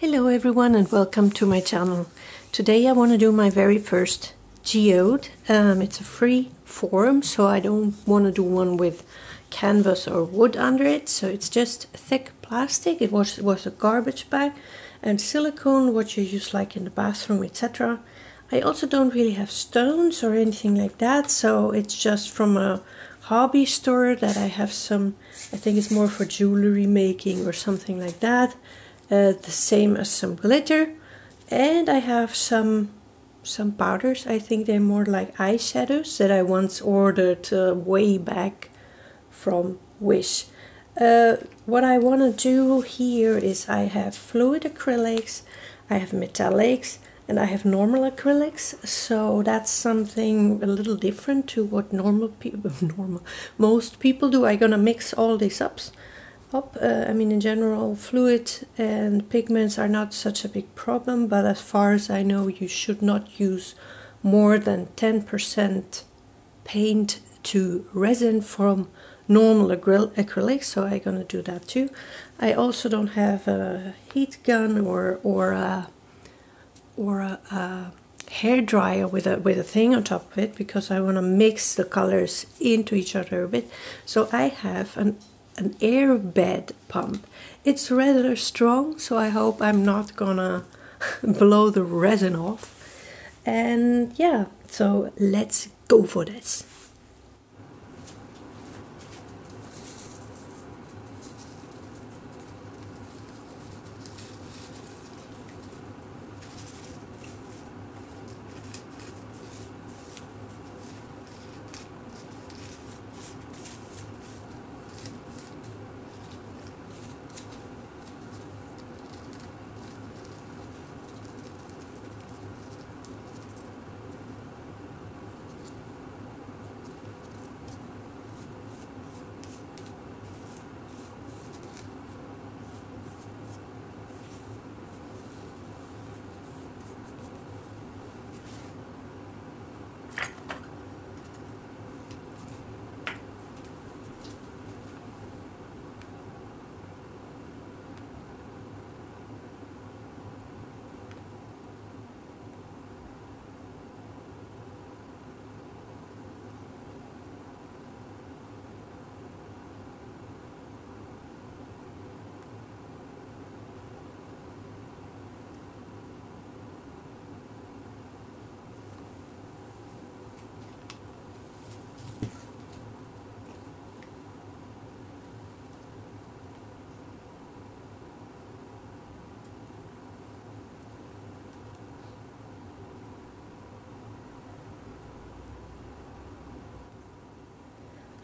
Hello everyone and welcome to my channel. Today I want to do my very first geode. It's a free form, so I don't want to do one with canvas or wood under it. So it's just thick plastic. It was a garbage bag and silicone, what you use like in the bathroom, etc. I also don't really have stones or anything like that, so it's just from a hobby store that I have some, I think it's more for jewelry making or something like that. The same as some glitter, and I have some powders. I think they're more like eyeshadows that I once ordered way back from Wish. What I want to do here is I have fluid acrylics, I have metallics, and I have normal acrylics. So that's something a little different to what most people do. I'm gonna mix all these up. I mean, in general, fluid and pigments are not such a big problem, but as far as I know, you should not use more than 10% paint to resin from normal acrylic, so I'm gonna do that too. I also don't have a heat gun or a hair dryer with a thing on top of it, because I want to mix the colors into each other a bit. So I have an air bed pump. It's rather strong, so I hope I'm not gonna blow the resin off. And yeah, so let's go for this.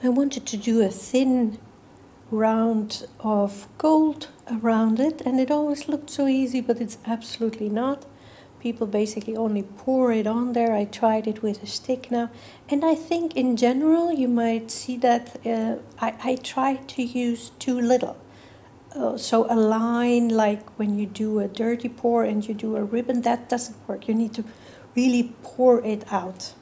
I wanted to do a thin round of gold around it, and it always looked so easy, but it's absolutely not. People basically only pour it on there. I tried it with a stick now, and I think in general you might see that I try to use too little. So a line, like when you do a dirty pour and you do a ribbon, that doesn't work. You need to really pour it out.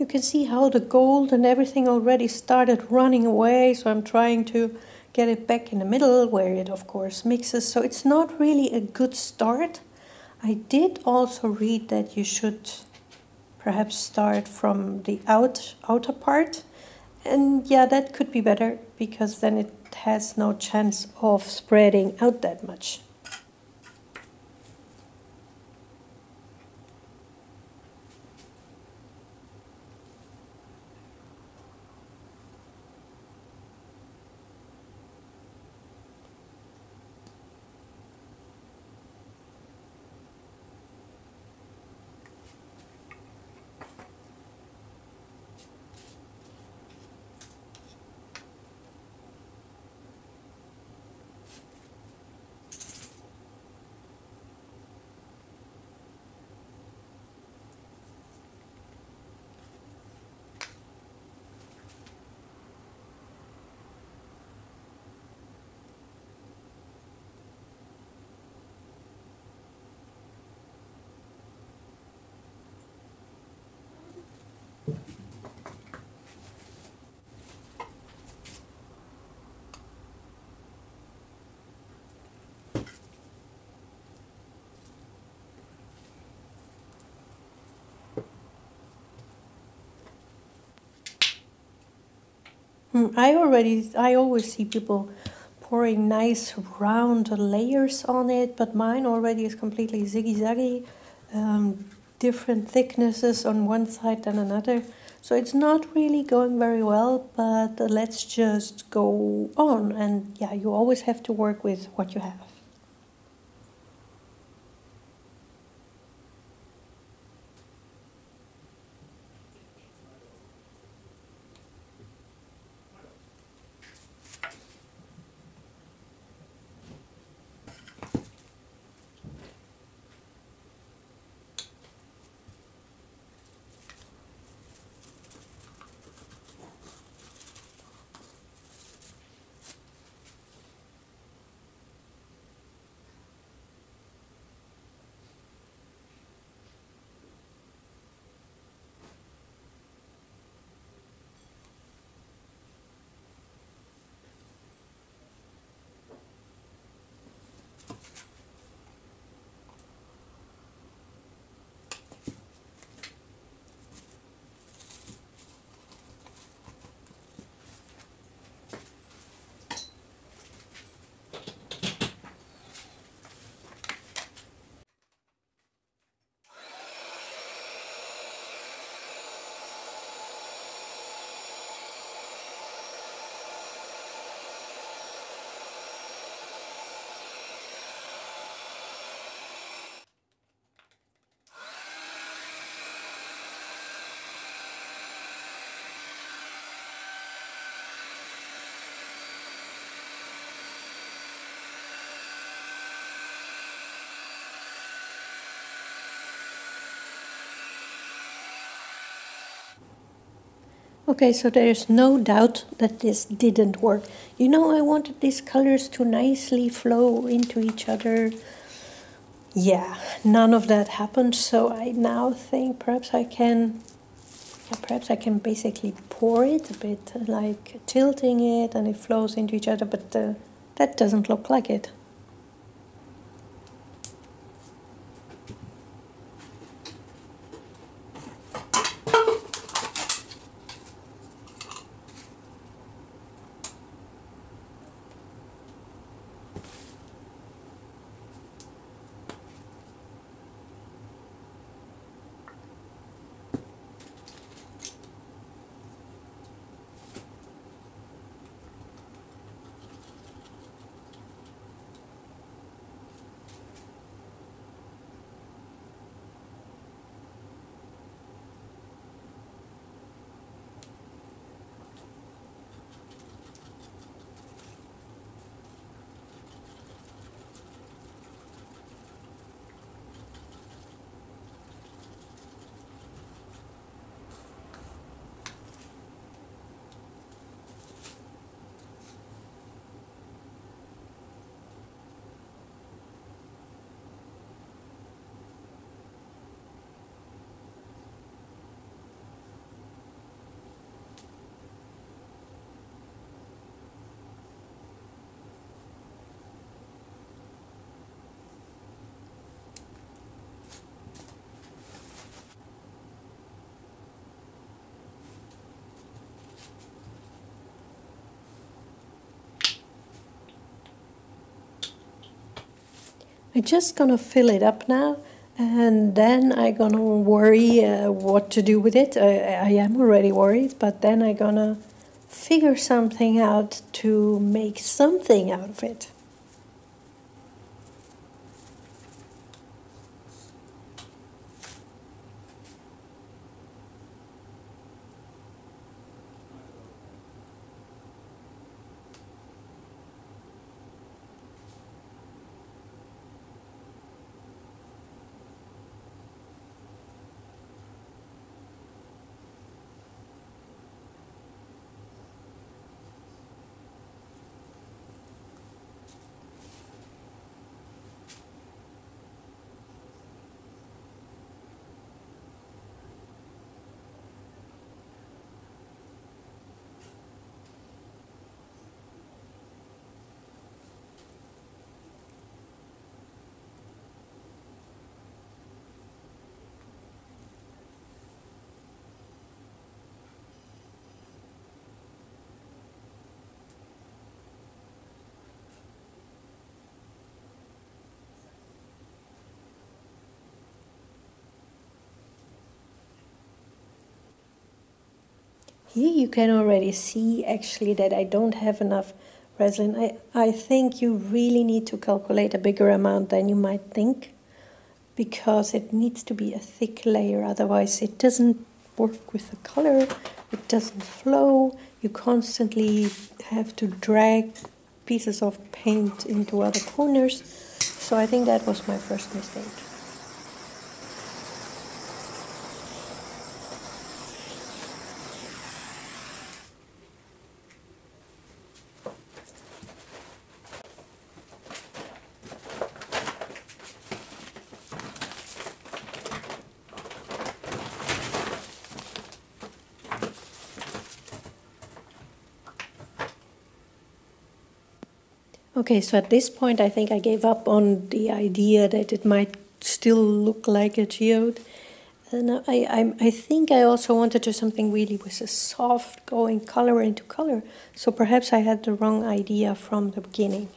can see how the gold and everything already started running away, so I'm trying to get it back in the middle where it of course mixes, so it's not really a good start. I did also read that you should perhaps start from the outer part, and yeah, that could be better because then it has no chance of spreading out that much. I always see people pouring nice round layers on it, but mine already is completely ziggy-zaggy, different thicknesses on one side than another. So it's not really going very well, but let's just go on. And yeah, you always have to work with what you have. Okay, so there's no doubt that this didn't work. You know, I wanted these colors to nicely flow into each other. Yeah, none of that happened, so I now think perhaps I can basically pour it a bit, like tilting it, and it flows into each other, but that doesn't look like it. I'm just gonna fill it up now, and then I'm gonna worry what to do with it. I am already worried, but then I'm gonna figure something out to make something out of it. Here you can already see actually that I don't have enough resin. I think you really need to calculate a bigger amount than you might think, because it needs to be a thick layer, otherwise it doesn't work with the color, it doesn't flow, you constantly have to drag pieces of paint into other corners. So I think that was my first mistake. Okay, so at this point I think I gave up on the idea that it might still look like a geode. And I think I also wanted to do something really with a soft going color into color. So perhaps I had the wrong idea from the beginning.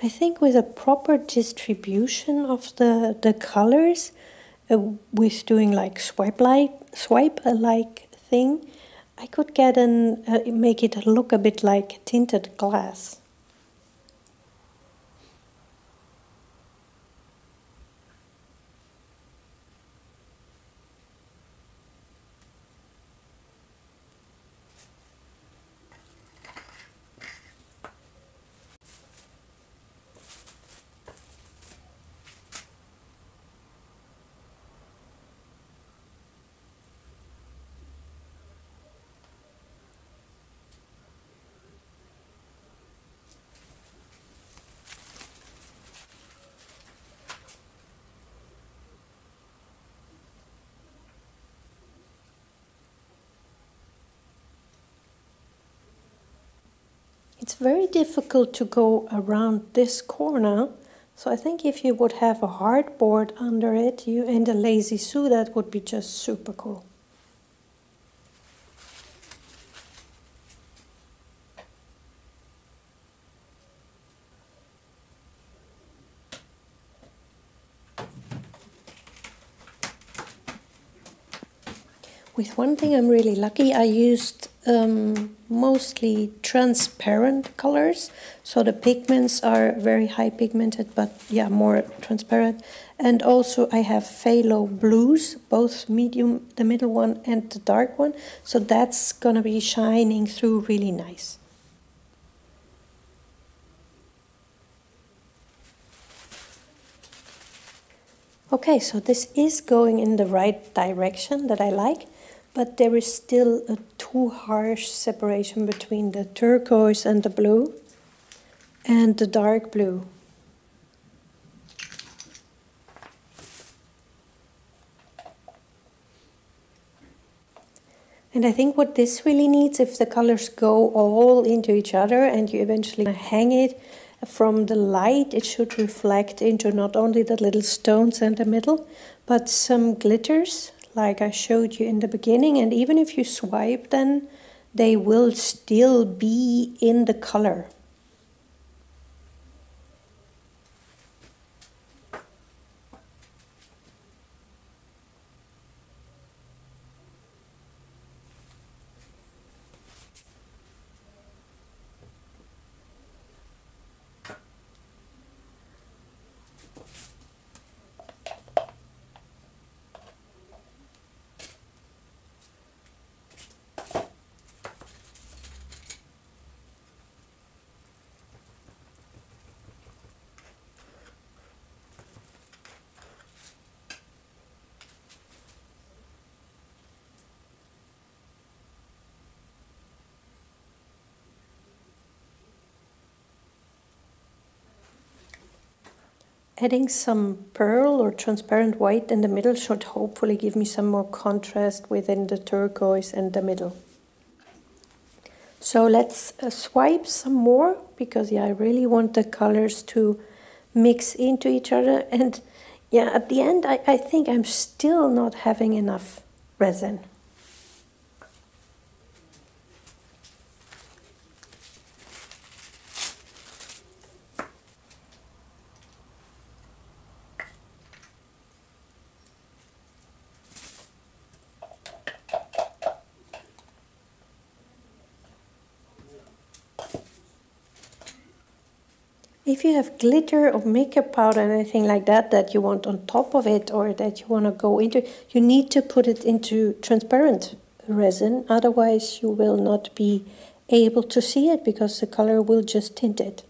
I think with a proper distribution of the colors, with doing like swipe-like thing, I could get make it look a bit like tinted glass. It's very difficult to go around this corner, so I think if you would have a hardboard under it and a lazy Sue, that would be just super cool. With one thing I'm really lucky, I used mostly transparent colors, so the pigments are very high pigmented, but yeah, more transparent. And also I have phthalo blues, both medium, the middle one and the dark one, so that's gonna be shining through really nice. Okay, so this is going in the right direction that I like, but there is still a too harsh separation between the turquoise and the blue and the dark blue. And I think what this really needs, if the colors go all into each other and you eventually hang it from the light, it should reflect into not only the little stones in the middle, but some glitters, like I showed you in the beginning. And even if you swipe then they will still be in the color. Adding some pearl or transparent white in the middle should hopefully give me some more contrast within the turquoise in the middle. So let's swipe some more, because yeah, I really want the colors to mix into each other. And yeah, at the end I think I'm still not having enough resin. If you have glitter or makeup powder or anything like that that you want on top of it, or that you want to go into, you need to put it into transparent resin, otherwise you will not be able to see it because the color will just tint it.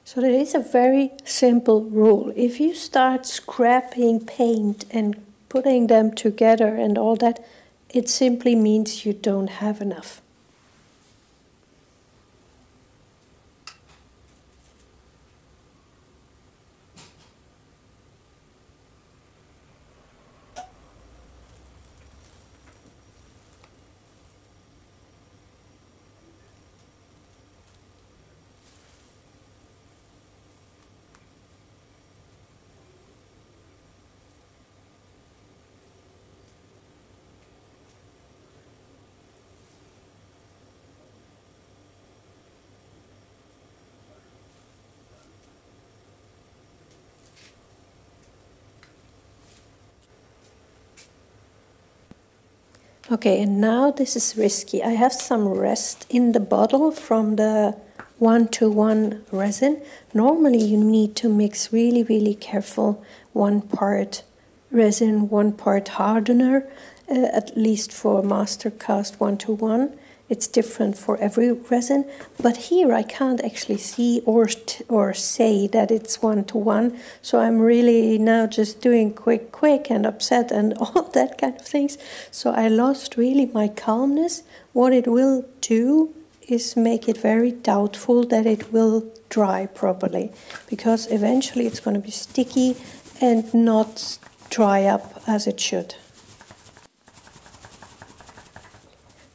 So there is a very simple rule. If you start scrapping paint and putting them together and all that, it simply means you don't have enough. Okay, and now this is risky. I have some rest in the bottle from the 1-to-1 resin. Normally you need to mix really careful, 1 part resin, 1 part hardener, at least for Mastercast 1-to-1. It's different for every resin, but here I can't actually see or say that it's 1-to-1, so I'm really now just doing quick and upset and all that kind of things. So I lost really my calmness. What it will do is make it very doubtful that it will dry properly, because eventually it's going to be sticky and not dry up as it should.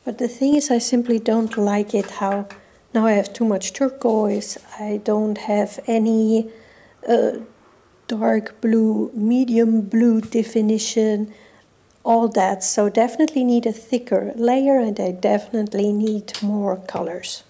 But the thing is, I simply don't like it how now I have too much turquoise. I don't have any dark blue, medium blue definition, all that. So definitely need a thicker layer, and I definitely need more colors.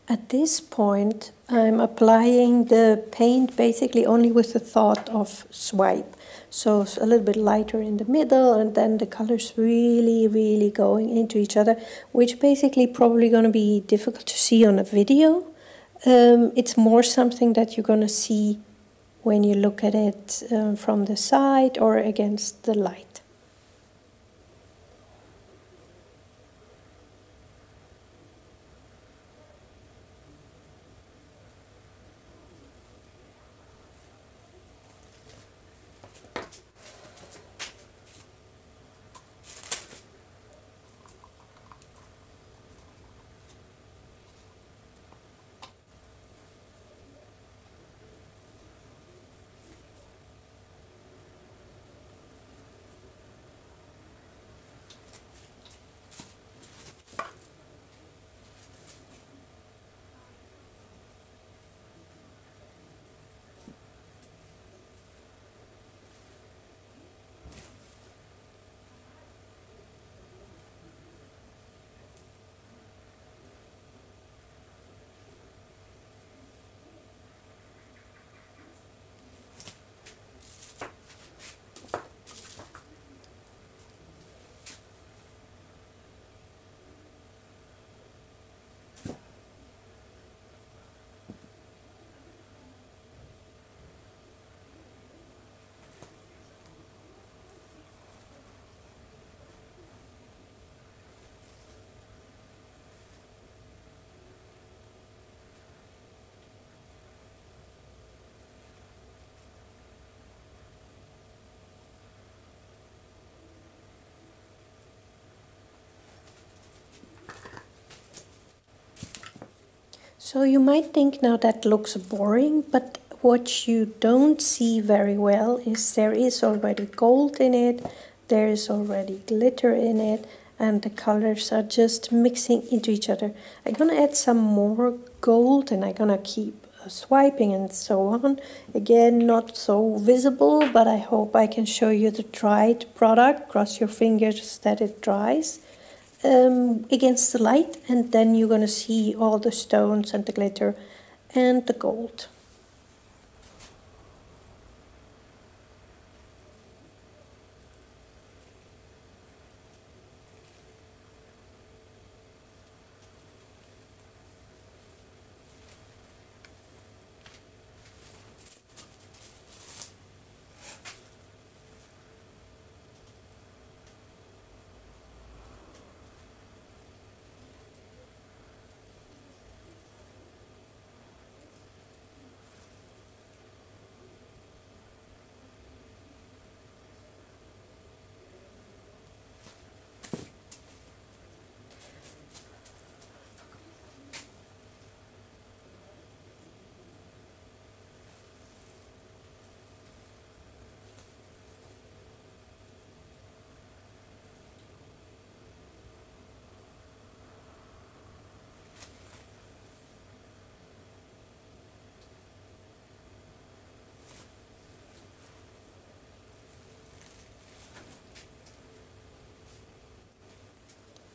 At this point, I'm applying the paint basically only with the thought of swipe. So it's a little bit lighter in the middle, and then the colors really going into each other, which basically probably going to be difficult to see on a video. It's more something that you're going to see when you look at it from the side or against the light. So you might think now that looks boring, but what you don't see very well is there is already gold in it, there is already glitter in it, and the colors are just mixing into each other. I'm gonna add some more gold and I'm gonna keep swiping and so on. Again, not so visible, but I hope I can show you the dried product. Cross your fingers that it dries against the light, and then you're gonna see all the stones and the glitter and the gold.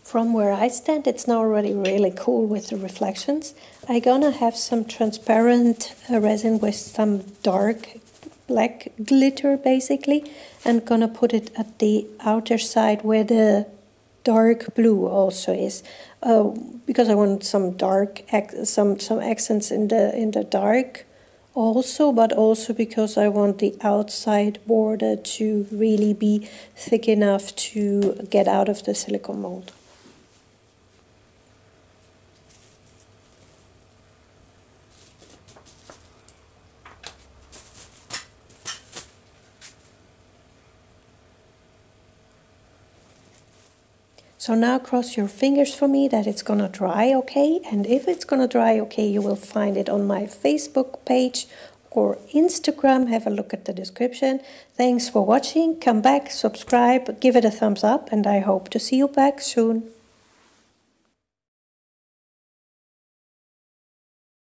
From where I stand, it's now already really cool with the reflections. I'm gonna have some transparent resin with some dark black glitter basically, and gonna put it at the outer side where the dark blue also is, because I want some dark some accents in the dark also, but also because I want the outside border to really be thick enough to get out of the silicone mold. So now cross your fingers for me that it's gonna dry okay, and if it's gonna dry okay, you will find it on my Facebook page or Instagram. Have a look at the description. Thanks for watching. Come back, subscribe, give it a thumbs up, and I hope to see you back soon.